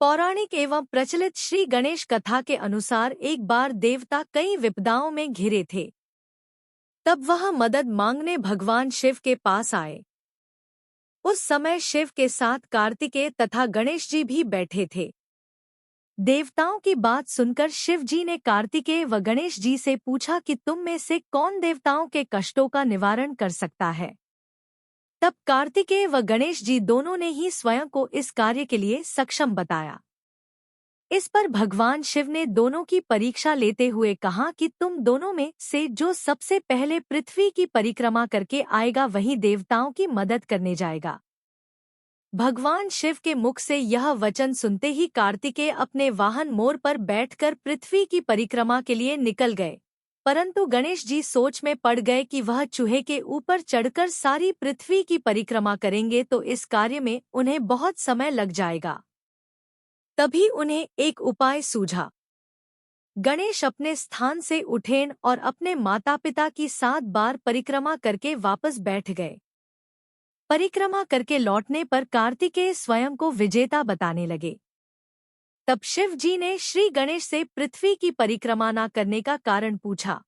पौराणिक एवं प्रचलित श्री गणेश कथा के अनुसार एक बार देवता कई विपदाओं में घिरे थे। तब वह मदद मांगने भगवान शिव के पास आए। उस समय शिव के साथ कार्तिकेय तथा गणेश जी भी बैठे थे। देवताओं की बात सुनकर शिव जी ने कार्तिकेय व गणेश जी से पूछा कि तुम में से कौन देवताओं के कष्टों का निवारण कर सकता है। तब कार्तिकेय व गणेश जी दोनों ने ही स्वयं को इस कार्य के लिए सक्षम बताया। इस पर भगवान शिव ने दोनों की परीक्षा लेते हुए कहा कि तुम दोनों में से जो सबसे पहले पृथ्वी की परिक्रमा करके आएगा वही देवताओं की मदद करने जाएगा। भगवान शिव के मुख से यह वचन सुनते ही कार्तिकेय अपने वाहन मोर पर बैठकर पृथ्वी की परिक्रमा के लिए निकल गए, परंतु गणेश जी सोच में पड़ गए कि वह चूहे के ऊपर चढ़कर सारी पृथ्वी की परिक्रमा करेंगे तो इस कार्य में उन्हें बहुत समय लग जाएगा। तभी उन्हें एक उपाय सूझा। गणेश अपने स्थान से उठे और अपने माता पिता की 7 बार परिक्रमा करके वापस बैठ गए। परिक्रमा करके लौटने पर कार्तिकेय स्वयं को विजेता बताने लगे। तब शिव जी ने श्री गणेश से पृथ्वी की परिक्रमा न करने का कारण पूछा।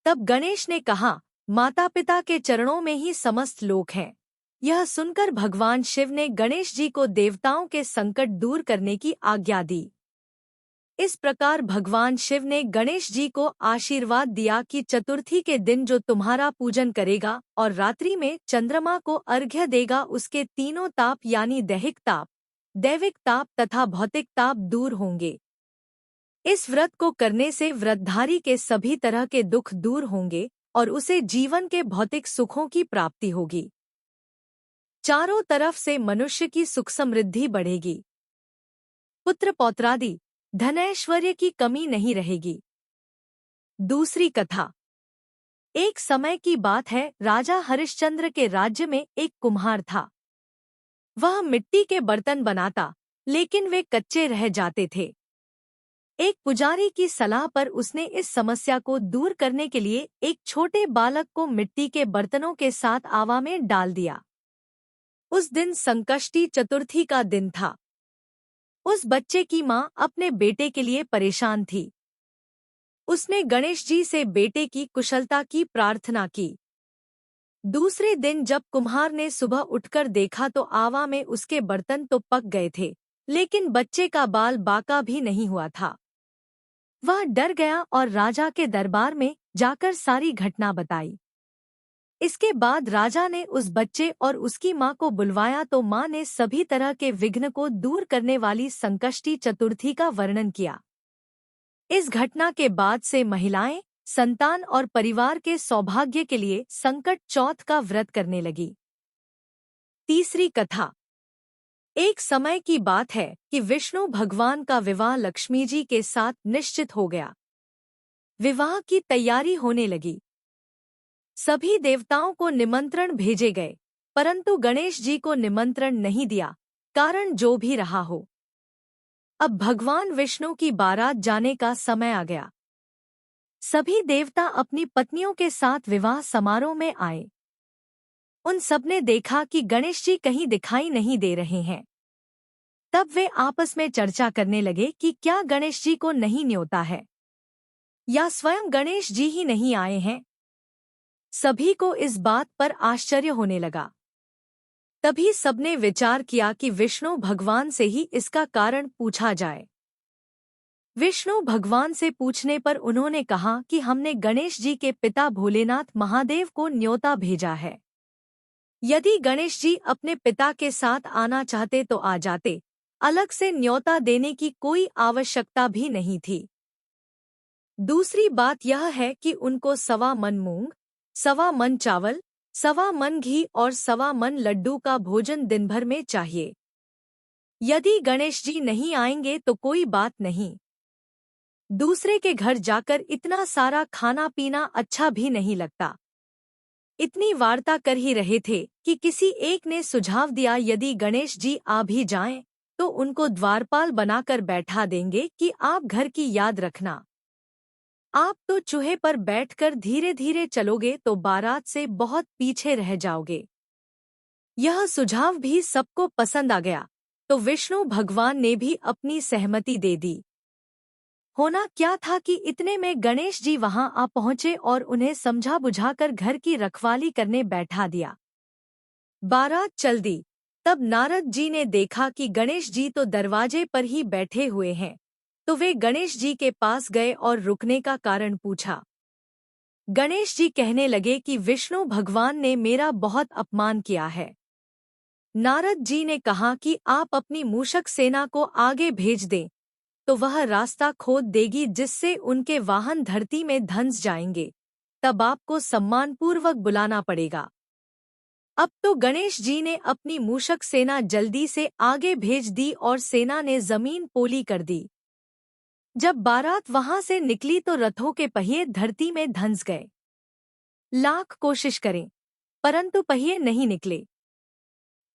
तब गणेश ने कहा, माता पिता के चरणों में ही समस्त लोक हैं। यह सुनकर भगवान शिव ने गणेश जी को देवताओं के संकट दूर करने की आज्ञा दी। इस प्रकार भगवान शिव ने गणेश जी को आशीर्वाद दिया कि चतुर्थी के दिन जो तुम्हारा पूजन करेगा और रात्रि में चंद्रमा को अर्घ्य देगा उसके तीनों ताप यानी दैहिक ताप, दैविक ताप तथा भौतिक ताप दूर होंगे। इस व्रत को करने से व्रतधारी के सभी तरह के दुख दूर होंगे और उसे जीवन के भौतिक सुखों की प्राप्ति होगी। चारों तरफ से मनुष्य की सुख समृद्धि बढ़ेगी। पुत्र पौत्रादि धनैश्वर्य की कमी नहीं रहेगी। दूसरी कथा। एक समय की बात है, राजा हरिश्चंद्र के राज्य में एक कुम्हार था। वह मिट्टी के बर्तन बनाता, लेकिन वे कच्चे रह जाते थे। एक पुजारी की सलाह पर उसने इस समस्या को दूर करने के लिए एक छोटे बालक को मिट्टी के बर्तनों के साथ आवा में डाल दिया। उस दिन संकष्टी चतुर्थी का दिन था। उस बच्चे की मां अपने बेटे के लिए परेशान थी। उसने गणेश जी से बेटे की कुशलता की प्रार्थना की। दूसरे दिन जब कुम्हार ने सुबह उठकर देखा तो आवा में उसके बर्तन तो पक गए थे, लेकिन बच्चे का बाल बाका भी नहीं हुआ था। वह डर गया और राजा के दरबार में जाकर सारी घटना बताई। इसके बाद राजा ने उस बच्चे और उसकी मां को बुलवाया तो मां ने सभी तरह के विघ्न को दूर करने वाली संकष्टी चतुर्थी का वर्णन किया। इस घटना के बाद से महिलाएं संतान और परिवार के सौभाग्य के लिए संकट चौथ का व्रत करने लगी। तीसरी कथा। एक समय की बात है कि विष्णु भगवान का विवाह लक्ष्मी जी के साथ निश्चित हो गया। विवाह की तैयारी होने लगी। सभी देवताओं को निमंत्रण भेजे गए, परंतु गणेश जी को निमंत्रण नहीं दिया, कारण जो भी रहा हो। अब भगवान विष्णु की बारात जाने का समय आ गया। सभी देवता अपनी पत्नियों के साथ विवाह समारोह में आए। उन सबने देखा कि गणेश जी कहीं दिखाई नहीं दे रहे हैं। तब वे आपस में चर्चा करने लगे कि क्या गणेश जी को नहीं न्योता है या स्वयं गणेश जी ही नहीं आए हैं। सभी को इस बात पर आश्चर्य होने लगा। तभी सबने विचार किया कि विष्णु भगवान से ही इसका कारण पूछा जाए। विष्णु भगवान से पूछने पर उन्होंने कहा कि हमने गणेश जी के पिता भोलेनाथ महादेव को न्योता भेजा है। यदि गणेश जी अपने पिता के साथ आना चाहते तो आ जाते, अलग से न्योता देने की कोई आवश्यकता भी नहीं थी। दूसरी बात यह है कि उनको 1.25 मन मूंग, 1.25 मन चावल, 1.25 मन घी और 1.25 मन लड्डू का भोजन दिन भर में चाहिए। यदि गणेश जी नहीं आएंगे तो कोई बात नहीं। दूसरे के घर जाकर इतना सारा खाना पीना अच्छा भी नहीं लगता। इतनी वार्ता कर ही रहे थे कि किसी एक ने सुझाव दिया, यदि गणेश जी आ भी जाएं तो उनको द्वारपाल बनाकर बैठा देंगे कि आप घर की याद रखना। आप तो चूहे पर बैठकर धीरे धीरे चलोगे तो बारात से बहुत पीछे रह जाओगे। यह सुझाव भी सबको पसंद आ गया, तो तो विष्णु भगवान ने भी अपनी सहमति दे दी। होना क्या था कि इतने में गणेश जी वहां आ पहुंचे और उन्हें समझा बुझाकर घर की रखवाली करने बैठा दिया। बारात चल दी। तब नारद जी ने देखा कि गणेश जी तो दरवाजे पर ही बैठे हुए हैं, तो वे गणेश जी के पास गए और रुकने का कारण पूछा। गणेश जी कहने लगे कि विष्णु भगवान ने मेरा बहुत अपमान किया है। नारद जी ने कहा कि आप अपनी मूषक सेना को आगे भेज दें, तो वह रास्ता खोद देगी जिससे उनके वाहन धरती में धंस जाएंगे। तब आपको सम्मानपूर्वक बुलाना पड़ेगा। अब तो गणेश जी ने अपनी मूषक सेना जल्दी से आगे भेज दी और सेना ने जमीन पोली कर दी। जब बारात वहां से निकली तो रथों के पहिए धरती में धंस गए। लाख कोशिश करें, परंतु पहिए नहीं निकले।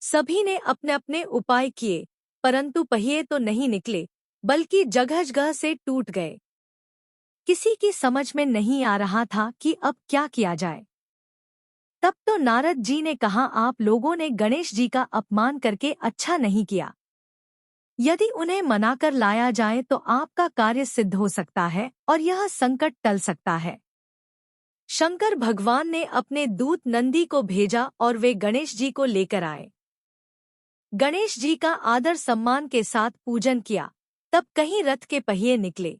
सभी ने अपने अपने उपाय किए, परंतु पहिए तो नहीं निकले, बल्कि जगह-जगह से टूट गए। किसी की समझ में नहीं आ रहा था कि अब क्या किया जाए। तब तो नारद जी ने कहा, आप लोगों ने गणेश जी का अपमान करके अच्छा नहीं किया। यदि उन्हें मनाकर लाया जाए तो आपका कार्य सिद्ध हो सकता है और यह संकट टल सकता है। शंकर भगवान ने अपने दूत नंदी को भेजा और वे गणेश जी को लेकर आए। गणेश जी का आदर सम्मान के साथ पूजन किया। तब कहीं रथ के पहिए निकले।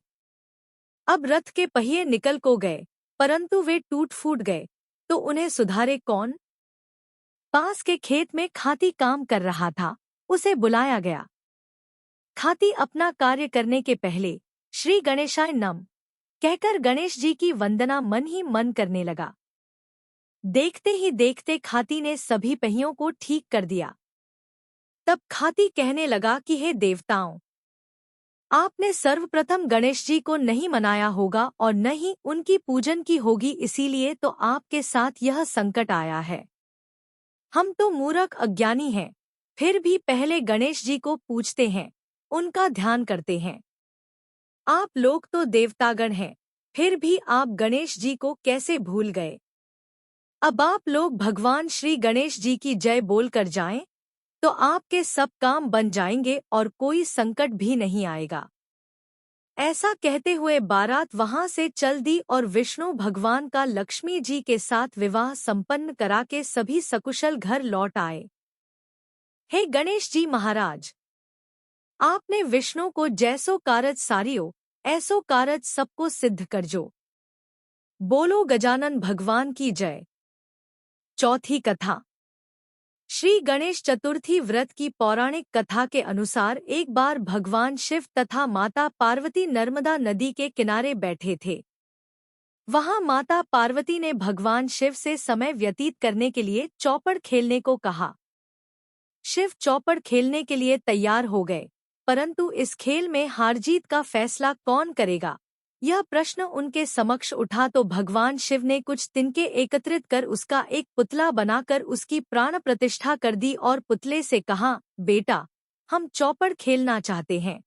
अब रथ के पहिए निकल को गए, परंतु वे टूट फूट गए, तो उन्हें सुधारे कौन? पास के खेत में खाती काम कर रहा था, उसे बुलाया गया। खाती अपना कार्य करने के पहले श्री गणेशाय नमः कहकर गणेश जी की वंदना मन ही मन करने लगा। देखते ही देखते खाती ने सभी पहियों को ठीक कर दिया। तब खाती कहने लगा कि हे देवताओं, आपने सर्वप्रथम गणेश जी को नहीं मनाया होगा और न ही उनकी पूजन की होगी, इसीलिए तो आपके साथ यह संकट आया है। हम तो मूर्ख अज्ञानी हैं, फिर भी पहले गणेश जी को पूजते हैं, उनका ध्यान करते हैं। आप लोग तो देवतागण हैं, फिर भी आप गणेश जी को कैसे भूल गए? अब आप लोग भगवान श्री गणेश जी की जय बोलकर जाएं, तो आपके सब काम बन जाएंगे और कोई संकट भी नहीं आएगा। ऐसा कहते हुए बारात वहां से चल दी और विष्णु भगवान का लक्ष्मी जी के साथ विवाह संपन्न करा के सभी सकुशल घर लौट आए। हे गणेश जी महाराज, आपने विष्णु को जैसो कारज सारियो, ऐसो कारज सबको सिद्ध करजो। बोलो गजानन भगवान की जय। चौथी कथा। श्री गणेश चतुर्थी व्रत की पौराणिक कथा के अनुसार एक बार भगवान शिव तथा माता पार्वती नर्मदा नदी के किनारे बैठे थे। वहां माता पार्वती ने भगवान शिव से समय व्यतीत करने के लिए चौपड़ खेलने को कहा। शिव चौपड़ खेलने के लिए तैयार हो गए, परंतु इस खेल में हार जीत का फैसला कौन करेगा, यह प्रश्न उनके समक्ष उठा तो भगवान शिव ने कुछ तिनके एकत्रित कर उसका एक पुतला बनाकर उसकी प्राण प्रतिष्ठा कर दी और पुतले से कहा, बेटा, हम चौपड़ खेलना चाहते हैं,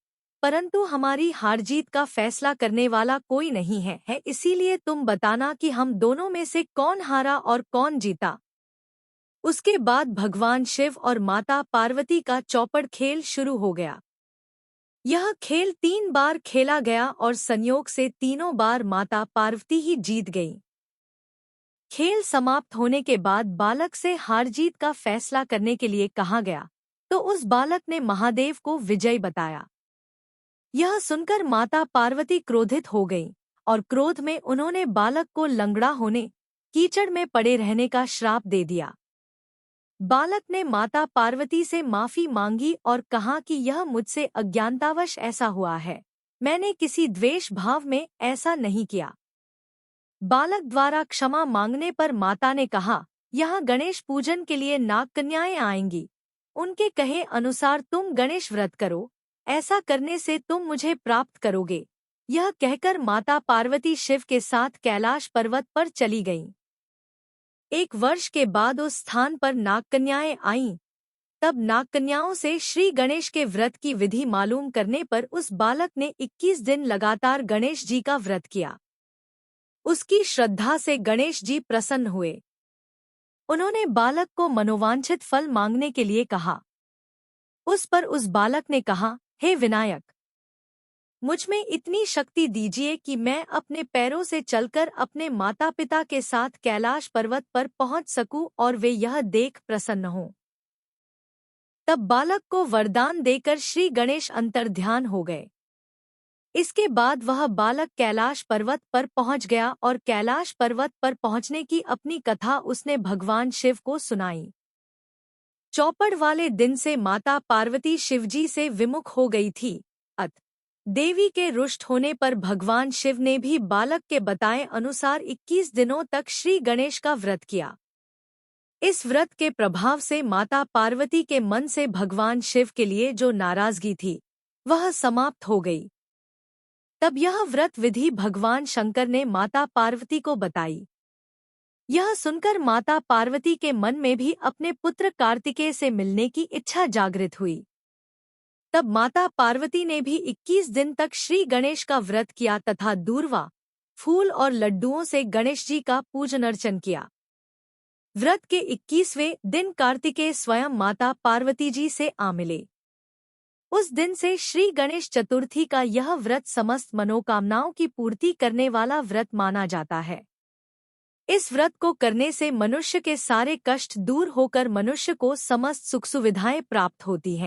परंतु हमारी हार जीत का फैसला करने वाला कोई नहीं है, इसीलिए तुम बताना कि हम दोनों में से कौन हारा और कौन जीता। उसके बाद भगवान शिव और माता पार्वती का चौपड़ खेल शुरू हो गया। यह खेल 3 बार खेला गया और संयोग से तीनों बार माता पार्वती ही जीत गईं। खेल समाप्त होने के बाद बालक से हार जीत का फैसला करने के लिए कहा गया, तो उस बालक ने महादेव को विजय बताया। यह सुनकर माता पार्वती क्रोधित हो गईं और क्रोध में उन्होंने बालक को लंगड़ा होने, कीचड़ में पड़े रहने का श्राप दे दिया। बालक ने माता पार्वती से माफी मांगी और कहा कि यह मुझसे अज्ञानतावश ऐसा हुआ है, मैंने किसी द्वेष भाव में ऐसा नहीं किया। बालक द्वारा क्षमा मांगने पर माता ने कहा, यहाँ गणेश पूजन के लिए नागकन्याएं आएंगी, उनके कहे अनुसार तुम गणेश व्रत करो, ऐसा करने से तुम मुझे प्राप्त करोगे। यह कहकर माता पार्वती शिव के साथ कैलाश पर्वत पर चली गईं। 1 वर्ष के बाद उस स्थान पर नागकन्याएं आईं। तब नागकन्याओं से श्री गणेश के व्रत की विधि मालूम करने पर उस बालक ने 21 दिन लगातार गणेश जी का व्रत किया। उसकी श्रद्धा से गणेश जी प्रसन्न हुए। उन्होंने बालक को मनोवांछित फल मांगने के लिए कहा। उस पर उस बालक ने कहा, हे विनायक, मुझ में इतनी शक्ति दीजिए कि मैं अपने पैरों से चलकर अपने माता पिता के साथ कैलाश पर्वत पर पहुंच सकूं और वे यह देख प्रसन्न हों। तब बालक को वरदान देकर श्री गणेश अंतर्ध्यान हो गए। इसके बाद वह बालक कैलाश पर्वत पर पहुंच गया और कैलाश पर्वत पर पहुंचने की अपनी कथा उसने भगवान शिव को सुनाई। चौपड़ वाले दिन से माता पार्वती शिवजी से विमुख हो गई थी। देवी के रुष्ट होने पर भगवान शिव ने भी बालक के बताए अनुसार 21 दिनों तक श्री गणेश का व्रत किया। इस व्रत के प्रभाव से माता पार्वती के मन से भगवान शिव के लिए जो नाराजगी थी वह समाप्त हो गई। तब यह व्रत विधि भगवान शंकर ने माता पार्वती को बताई। यह सुनकर माता पार्वती के मन में भी अपने पुत्र कार्तिकेय से मिलने की इच्छा जागृत हुई। तब माता पार्वती ने भी 21 दिन तक श्री गणेश का व्रत किया तथा दूर्वा, फूल और लड्डुओं से गणेश जी का पूजन अर्चन किया। व्रत के 21वें दिन कार्तिकेय स्वयं माता पार्वती जी से आ मिले। उस दिन से श्री गणेश चतुर्थी का यह व्रत समस्त मनोकामनाओं की पूर्ति करने वाला व्रत माना जाता है। इस व्रत को करने से मनुष्य के सारे कष्ट दूर होकर मनुष्य को समस्त सुख सुविधाएं प्राप्त होती हैं।